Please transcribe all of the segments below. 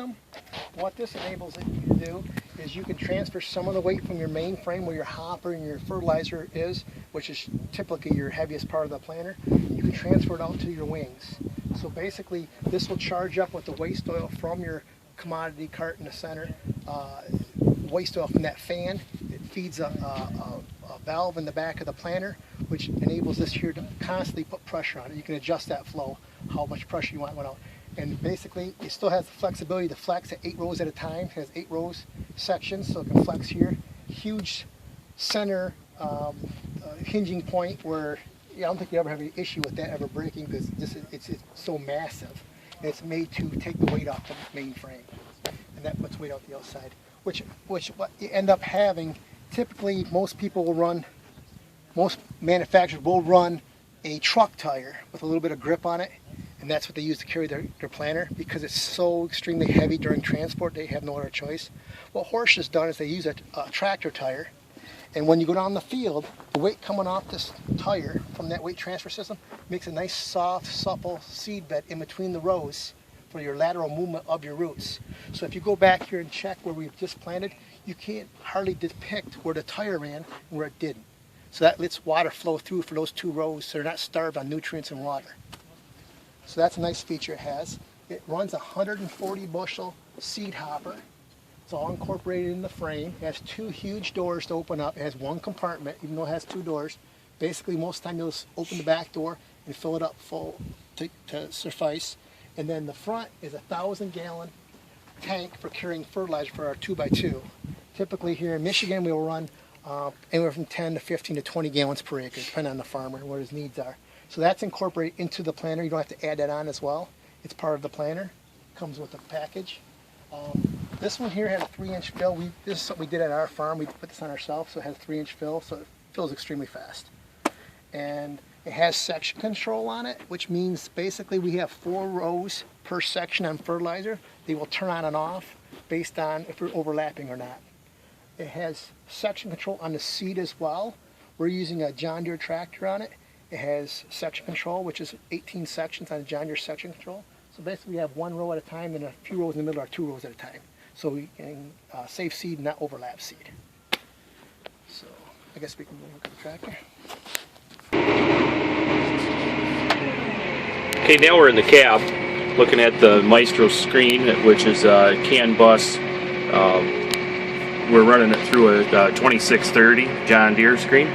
system. What this enables you to do is you can transfer some of the weight from your main frame where your hopper and your fertilizer is, which is typically your heaviest part of the planter. You can transfer it out to your wings. So basically this will charge up with the waste oil from your commodity cart in the center, waste oil from that fan. It feeds a valve in the back of the planter, which enables this here to constantly put pressure on it. You can adjust that flow, how much pressure you want out. And basically, it still has the flexibility to flex at 8 rows at a time. It has 8 rows sections, so it can flex here. Huge center hinging point where I don't think you ever have any issue with that ever breaking, because it's so massive. And it's made to take the weight off the main frame, and that puts weight out the outside. Which what you end up having, typically most manufacturers will run a truck tire with a little bit of grip on it, and that's what they use to carry their planter, because it's so extremely heavy during transport. They have no other choice. What Horsch has done is they use a tractor tire, and when you go down the field, the weight coming off this tire from that weight transfer system makes a nice soft, supple seed bed in between the rows for your lateral movement of your roots. So if you go back here and check where we've just planted, you can't hardly depict where the tire ran and where it didn't. So that lets water flow through for those 2 rows, so they're not starved on nutrients and water. So that's a nice feature it has. It runs a 140 bushel seed hopper. It's all incorporated in the frame. It has 2 huge doors to open up. It has 1 compartment, even though it has 2 doors. Basically, most of the time you'll just open the back door and fill it up full to suffice. And then the front is a 1,000-gallon tank for carrying fertilizer for our 2x2. Typically here in Michigan, we will run anywhere from 10 to 15 to 20 gallons per acre, depending on the farmer and what his needs are. So that's incorporated into the planter. You don't have to add that on as well. It's part of the planter. Comes with the package. This one here has a 3-inch fill. This is something we did at our farm. We put this on ourselves, so it has a 3-inch fill, so it fills extremely fast. And it has section control on it, which means basically we have 4 rows per section on fertilizer. They will turn on and off based on if we're overlapping or not. It has section control on the seed as well. We're using a John Deere tractor on it. It has section control, which is 18 sections on the John Deere section control. So basically we have 1 row at a time, and a few rows in the middle are 2 rows at a time. So we can save seed and not overlap seed. So I guess we can look at the tractor. Okay, now we're in the cab looking at the Maestro screen, which is a CAN bus. We're running it through a 2630 John Deere screen.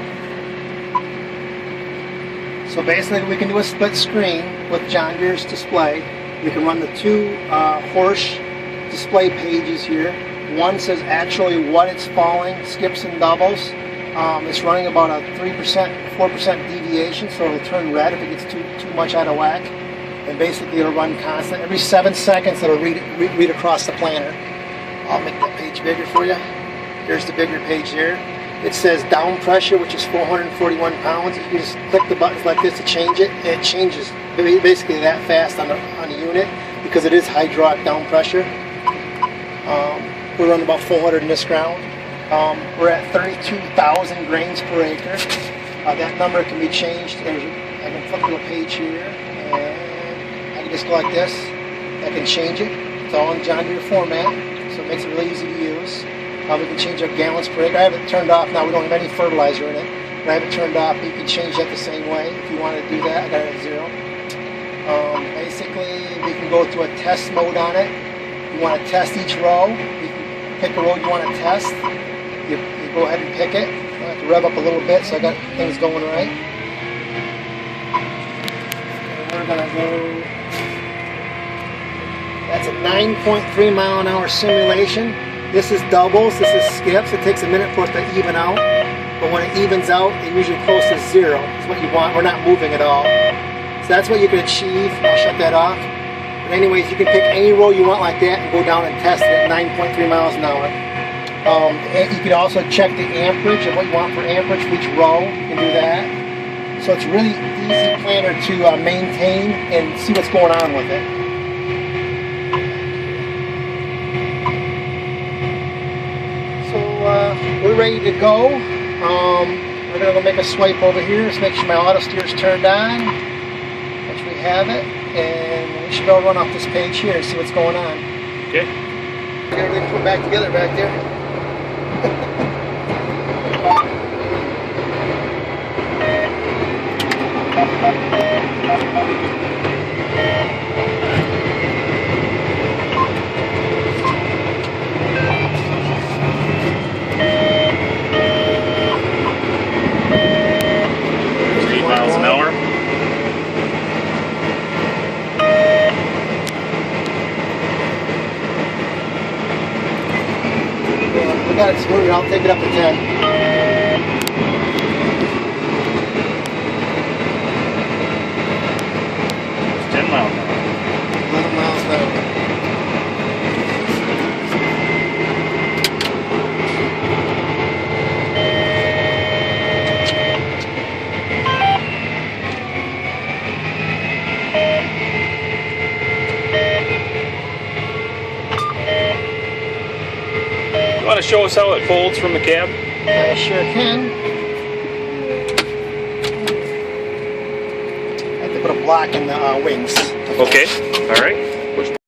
So basically we can do a split screen with John Deere's display. We can run the 2 Horsch display pages here. One says actually what it's falling, skips and doubles. It's running about a 3%, 4% deviation, so it'll turn red if it gets too much out of whack. And basically it'll run constant. Every 7 seconds it'll read across the planter. I'll make that page bigger for you. Here's the bigger page here. It says down pressure, which is 441 pounds. You just click the buttons like this to change it, and it changes basically that fast on the unit, because it is hydraulic down pressure. We're running about 400 in this ground. We're at 32,000 grains per acre. That number can be changed. I can flip to a page here, and I can just go like this. I can change it. It's all in John Deere format, so it makes it really easy to use. We can change our gallons per acre. I have it turned off now. We don't have any fertilizer in it. But I have it turned off. You can change that the same way if you want to do that. I got it at 0. Basically, we can go to a test mode on it. You want to test each row. You can pick a row you want to test. You go ahead and pick it. I have to rev up a little bit so I got things going right. And we're going to go. That's a 9.3 mile an hour simulation. This is doubles, this is skips. It takes a minute for it to even out. But when it evens out, it usually close to 0. It's what you want. We're not moving at all. So that's what you can achieve. I'll shut that off. But anyways, you can pick any row you want like that and go down and test it at 9.3 miles an hour. And you can also check the amperage and what you want for amperage for each row. You can do that. So it's a really easy planter to maintain and see what's going on with it. We're ready to go. We're going to go make a swipe over here. Let's make sure my auto steer is turned on, which we have it, and we should go run off this page here and see what's going on. Okay. Get everything put back together back there. Miles an hour. We got it smooth. I'll take it up to 10. 10 miles an hour. 11 miles an hour. You want to show us how it folds from the cab? I sure can. I have to put a block in the wings. Okay. All right.